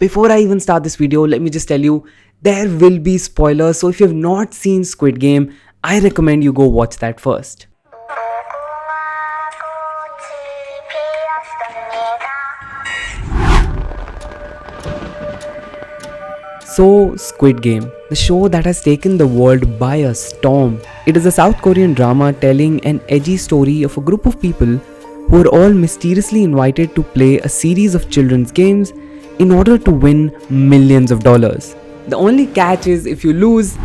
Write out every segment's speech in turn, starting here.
Before I even start this video, let me just tell you, there will be spoilers, so if you have not seen Squid Game, I recommend you go watch that first. So, Squid Game, the show that has taken the world by a storm. It is a South Korean drama telling an edgy story of a group of people who are all mysteriously invited to play a series of children's games in order to win millions of dollars. The only catch is if you lose,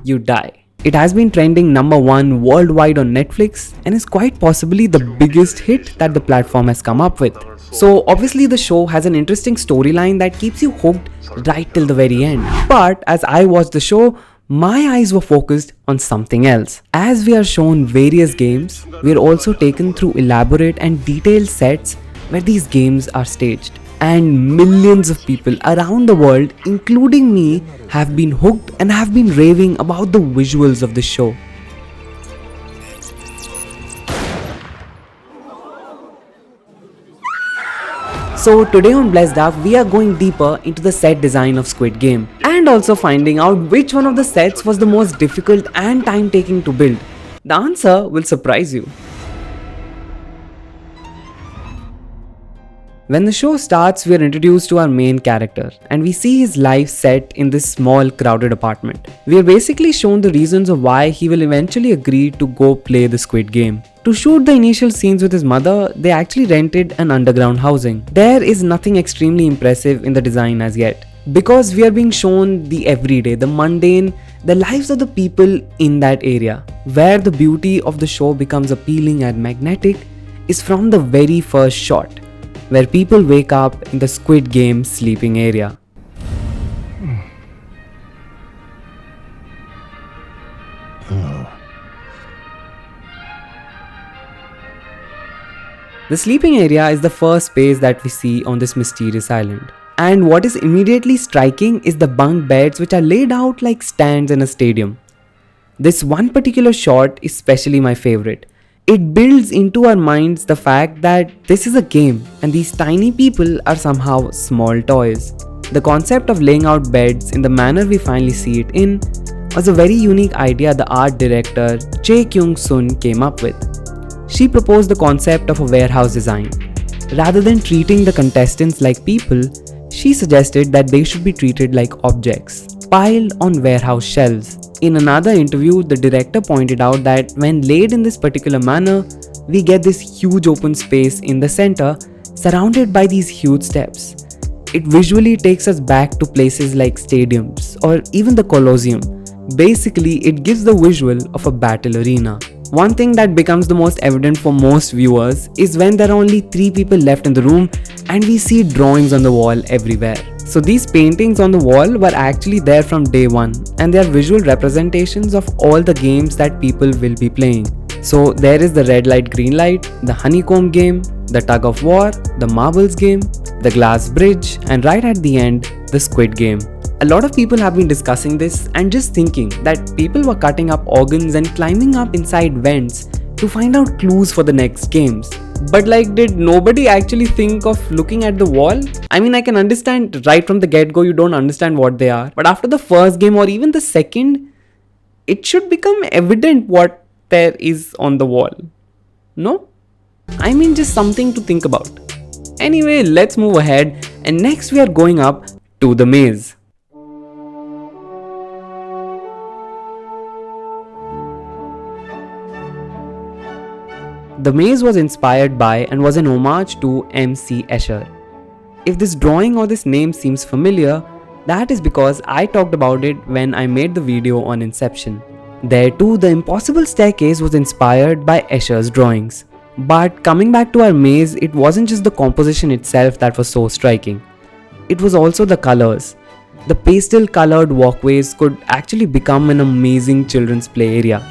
you die. It has been trending #1 worldwide on Netflix and is quite possibly the biggest hit that the platform has come up with. So obviously the show has an interesting storyline that keeps you hooked right till the very end. But as I watched the show, my eyes were focused on something else. As we are shown various games, we are also taken through elaborate and detailed sets where these games are staged. And millions of people around the world, including me, have been hooked and have been raving about the visuals of the show. So today on Blessed Up, we are going deeper into the set design of Squid Game and also finding out which one of the sets was the most difficult and time-taking to build. The answer will surprise you. When the show starts, we are introduced to our main character and we see his life set in this small crowded apartment. We are basically shown the reasons of why he will eventually agree to go play the Squid Game. To shoot the initial scenes with his mother, they actually rented an underground housing. There is nothing extremely impressive in the design as yet, because we are being shown the everyday, the mundane, the lives of the people in that area. Where the beauty of the show becomes appealing and magnetic is from the very first shot, where people wake up in the Squid Game sleeping area. The sleeping area is the first space that we see on this mysterious island. And what is immediately striking is the bunk beds which are laid out like stands in a stadium. This one particular shot is especially my favorite. It builds into our minds the fact that this is a game and these tiny people are somehow small toys. The concept of laying out beds in the manner we finally see it in was a very unique idea the art director Chae Kyung-sun came up with. She proposed the concept of a warehouse design. Rather than treating the contestants like people, she suggested that they should be treated like objects, piled on warehouse shelves. In another interview, the director pointed out that when laid in this particular manner, we get this huge open space in the center, surrounded by these huge steps. It visually takes us back to places like stadiums or even the Colosseum. Basically, it gives the visual of a battle arena. One thing that becomes the most evident for most viewers is when there are only 3 people left in the room and we see drawings on the wall everywhere. So these paintings on the wall were actually there from day one and they are visual representations of all the games that people will be playing. So there is the red light, green light, the honeycomb game, the tug of war, the marbles game, the glass bridge, and right at the end, the Squid Game. A lot of people have been discussing this and just thinking that people were cutting up organs and climbing up inside vents to find out clues for the next games. But did nobody actually think of looking at the wall? I mean, I can understand right from the get-go you don't understand what they are. But after the first game or even the second, it should become evident what there is on the wall. No? I mean, just something to think about. Anyway, let's move ahead and next we are going up to the maze. The maze was inspired by and was an homage to M.C. Escher. If this drawing or this name seems familiar, that is because I talked about it when I made the video on Inception. There too, the impossible staircase was inspired by Escher's drawings. But coming back to our maze, it wasn't just the composition itself that was so striking. It was also the colors. The pastel colored walkways could actually become an amazing children's play area.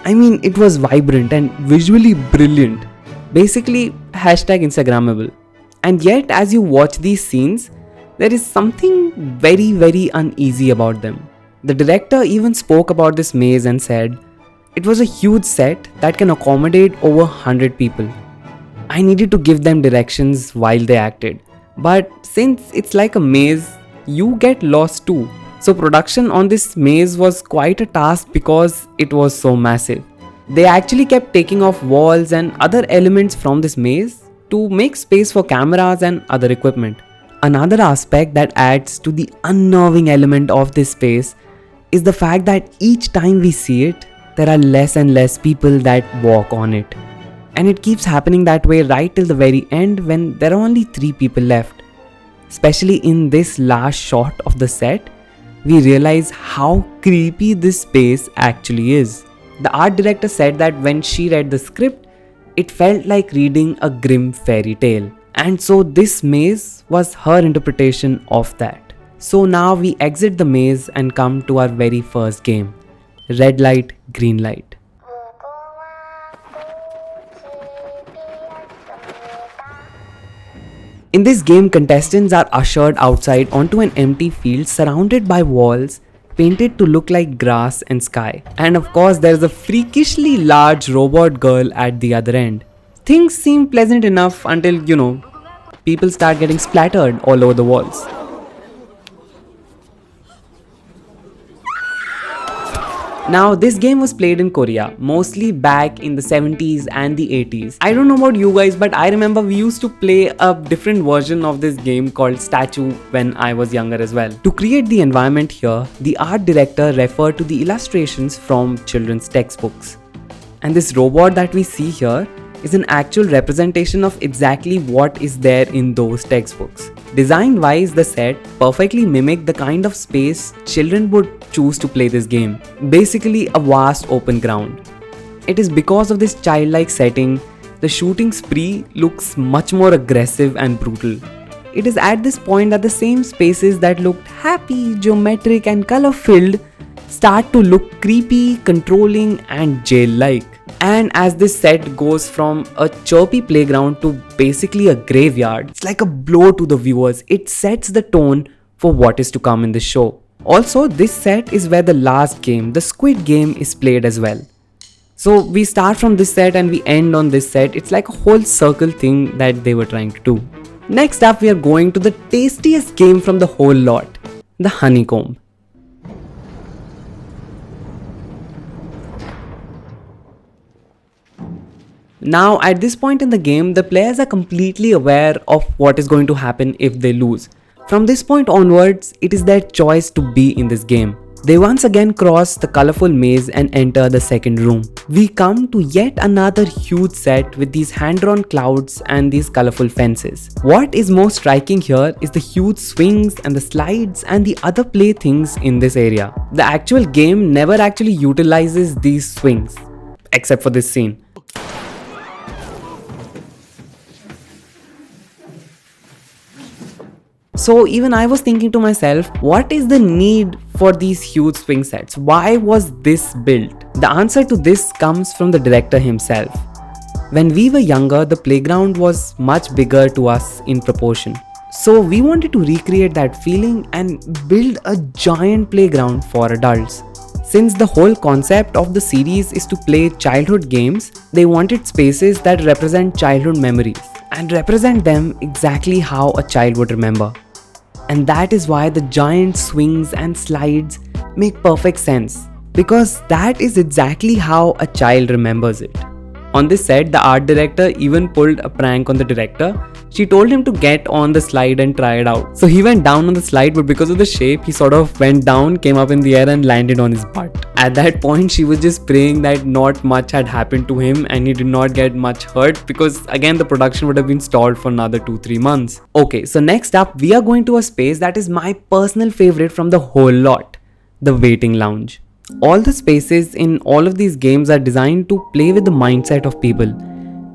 I mean, it was vibrant and visually brilliant. Basically, #Instagrammable. And yet, as you watch these scenes, there is something very, very uneasy about them. The director even spoke about this maze and said, it was a huge set that can accommodate over 100 people. I needed to give them directions while they acted. But since it's like a maze, you get lost too. So production on this maze was quite a task because it was so massive. They actually kept taking off walls and other elements from this maze to make space for cameras and other equipment. Another aspect that adds to the unnerving element of this space is the fact that each time we see it, there are less and less people that walk on it. And it keeps happening that way right till the very end when there are only 3 people left. Especially in this last shot of the set, we realize how creepy this space actually is. The art director said that when she read the script, it felt like reading a grim fairy tale. And so this maze was her interpretation of that. So now we exit the maze and come to our very first game. Red light, green light. In this game, contestants are ushered outside onto an empty field surrounded by walls painted to look like grass and sky. And of course, there's a freakishly large robot girl at the other end. Things seem pleasant enough until, people start getting splattered all over the walls. Now, this game was played in Korea, mostly back in the 70s and the 80s. I don't know about you guys, but I remember we used to play a different version of this game called Statue when I was younger as well. To create the environment here, the art director referred to the illustrations from children's textbooks. And this robot that we see here is an actual representation of exactly what is there in those textbooks. Design-wise, the set perfectly mimicked the kind of space children would choose to play this game. Basically a vast open ground. It is because of this childlike setting, the shooting spree looks much more aggressive and brutal. It is at this point that the same spaces that looked happy, geometric and color-filled start to look creepy, controlling and jail-like. And as this set goes from a chirpy playground to basically a graveyard, it's like a blow to the viewers. It sets the tone for what is to come in the show. Also, this set is where the last game, the Squid Game, is played as well. So we start from this set and we end on this set. It's like a whole circle thing that they were trying to do. Next up, we are going to the tastiest game from the whole lot, the Honeycomb. Now, at this point in the game, the players are completely aware of what is going to happen if they lose. From this point onwards, it is their choice to be in this game. They once again cross the colorful maze and enter the second room. We come to yet another huge set with these hand-drawn clouds and these colorful fences. What is most striking here is the huge swings and the slides and the other playthings in this area. The actual game never actually utilizes these swings, except for this scene. So even I was thinking to myself, what is the need for these huge swing sets? Why was this built? The answer to this comes from the director himself. When we were younger, the playground was much bigger to us in proportion. So we wanted to recreate that feeling and build a giant playground for adults. Since the whole concept of the series is to play childhood games, they wanted spaces that represent childhood memories and represent them exactly how a child would remember. And that is why the giant swings and slides make perfect sense, because that is exactly how a child remembers it. On this set, the art director even pulled a prank on the director. She told him to get on the slide and try it out. So he went down on the slide, but because of the shape, he sort of went down, came up in the air and landed on his butt. At that point, she was just praying that not much had happened to him and he did not get much hurt, because again the production would have been stalled for another 2-3 months. Okay, so next up we are going to a space that is my personal favorite from the whole lot, the waiting lounge. All the spaces in all of these games are designed to play with the mindset of people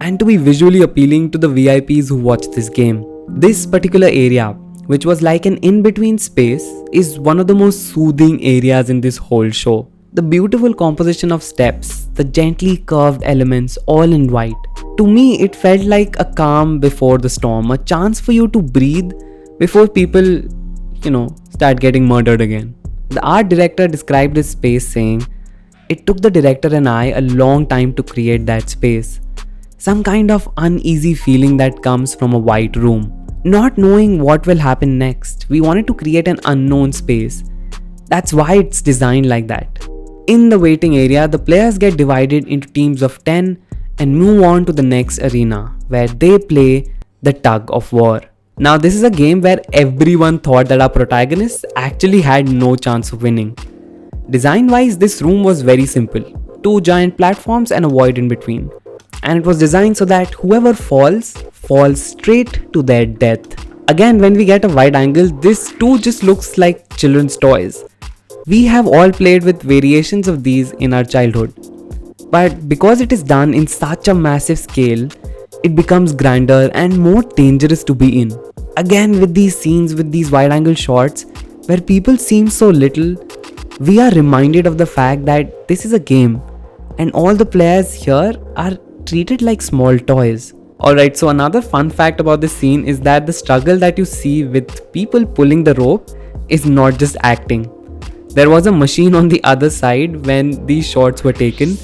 and to be visually appealing to the VIPs who watch this game. This particular area, which was like an in-between space, is one of the most soothing areas in this whole show. The beautiful composition of steps, the gently curved elements, all in white. To me, it felt like a calm before the storm, a chance for you to breathe before people, start getting murdered again. The art director described this space saying, "It took the director and I a long time to create that space. Some kind of uneasy feeling that comes from a white room. Not knowing what will happen next, we wanted to create an unknown space. That's why it's designed like that. In the waiting area, the players get divided into teams of 10 and move on to the next arena where they play the tug of war. Now, this is a game where everyone thought that our protagonists actually had no chance of winning. Design wise, this room was very simple, two giant platforms and a void in between. And it was designed so that whoever falls straight to their death. Again, when we get a wide angle, this too just looks like children's toys. We have all played with variations of these in our childhood. But because it is done in such a massive scale, it becomes grander and more dangerous to be in. Again, with these scenes, with these wide angle shots, where people seem so little, we are reminded of the fact that this is a game and all the players here are treated like small toys. Alright, so another fun fact about this scene is that the struggle that you see with people pulling the rope is not just acting. There was a machine on the other side when these shots were taken,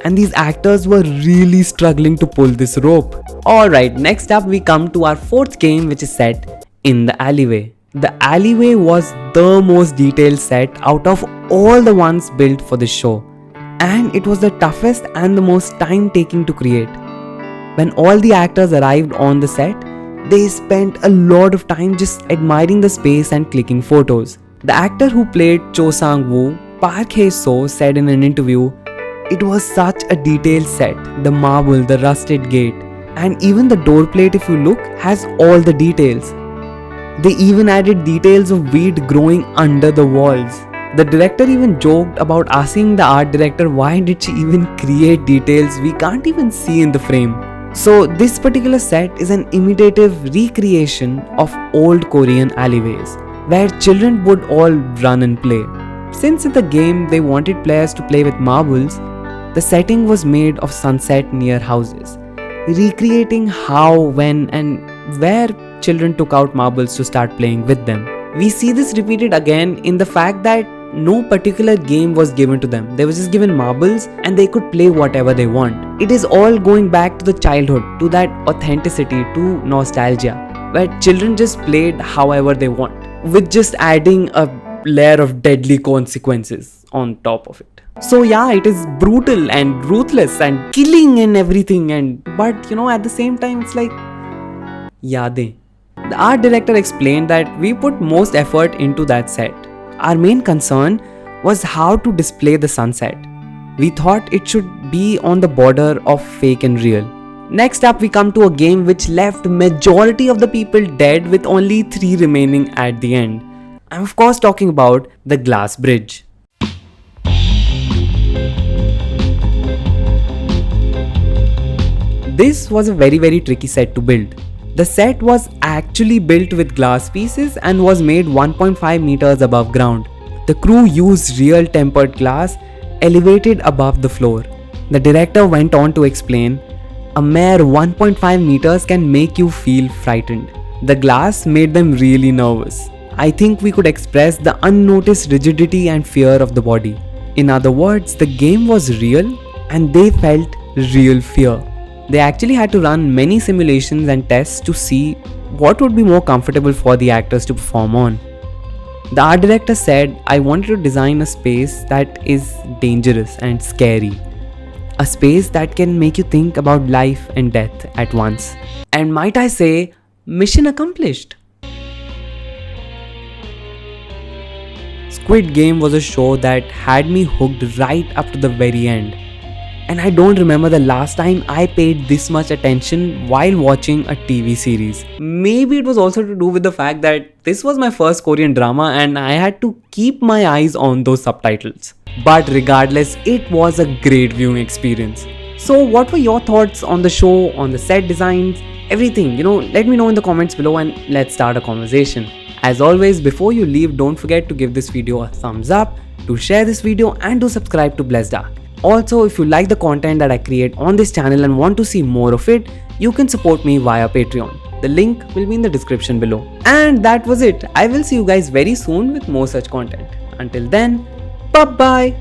and these actors were really struggling to pull this rope. Alright, next up we come to our fourth game, which is set in the alleyway. The alleyway was the most detailed set out of all the ones built for this show, and it was the toughest and the most time taking to create. When all the actors arrived on the set, they spent a lot of time just admiring the space and clicking photos. The actor who played Cho Sang-woo, Park Hae-seo, said in an interview, "It was such a detailed set. The marble, the rusted gate, and even the door plate, if you look, has all the details. They even added details of weed growing under the walls." The director even joked about asking the art director why did she even create details we can't even see in the frame. So this particular set is an imitative recreation of old Korean alleyways, where children would all run and play. Since in the game they wanted players to play with marbles, the setting was made of sunset near houses, recreating how, when and where children took out marbles to start playing with them. We see this repeated again in the fact that no particular game was given to them. They were just given marbles and they could play whatever they want. It is all going back to the childhood, to that authenticity, to nostalgia, where children just played however they want, with just adding a layer of deadly consequences on top of it. So yeah, it is brutal and ruthless and killing and everything, but at the same time it's like yadein. The art director explained that we put most effort into that set. Our main concern was how to display the sunset. We thought it should be on the border of fake and real. Next up we come to a game which left majority of the people dead with only 3 remaining at the end. I'm of course talking about the Glass Bridge. This was a very tricky set to build. The set was actually built with glass pieces and was made 1.5 meters above ground. The crew used real tempered glass elevated above the floor. The director went on to explain, "A mere 1.5 meters can make you feel frightened. The glass made them really nervous. I think we could express the unnoticed rigidity and fear of the body. In other words, the game was real and they felt real fear." They actually had to run many simulations and tests to see what would be more comfortable for the actors to perform on. The art director said, "I wanted to design a space that is dangerous and scary. A space that can make you think about life and death at once." And might I say, mission accomplished. Squid Game was a show that had me hooked right up to the very end. And I don't remember the last time I paid this much attention while watching a TV series. Maybe it was also to do with the fact that this was my first Korean drama and I had to keep my eyes on those subtitles. But regardless, it was a great viewing experience. So what were your thoughts on the show, on the set designs, everything? Let me know in the comments below and let's start a conversation. As always, before you leave, don't forget to give this video a thumbs up, to share this video and to subscribe to Blessed Dark. Also, if you like the content that I create on this channel and want to see more of it, you can support me via Patreon. The link will be in the description below. And that was it. I will see you guys very soon with more such content. Until then, bye bye.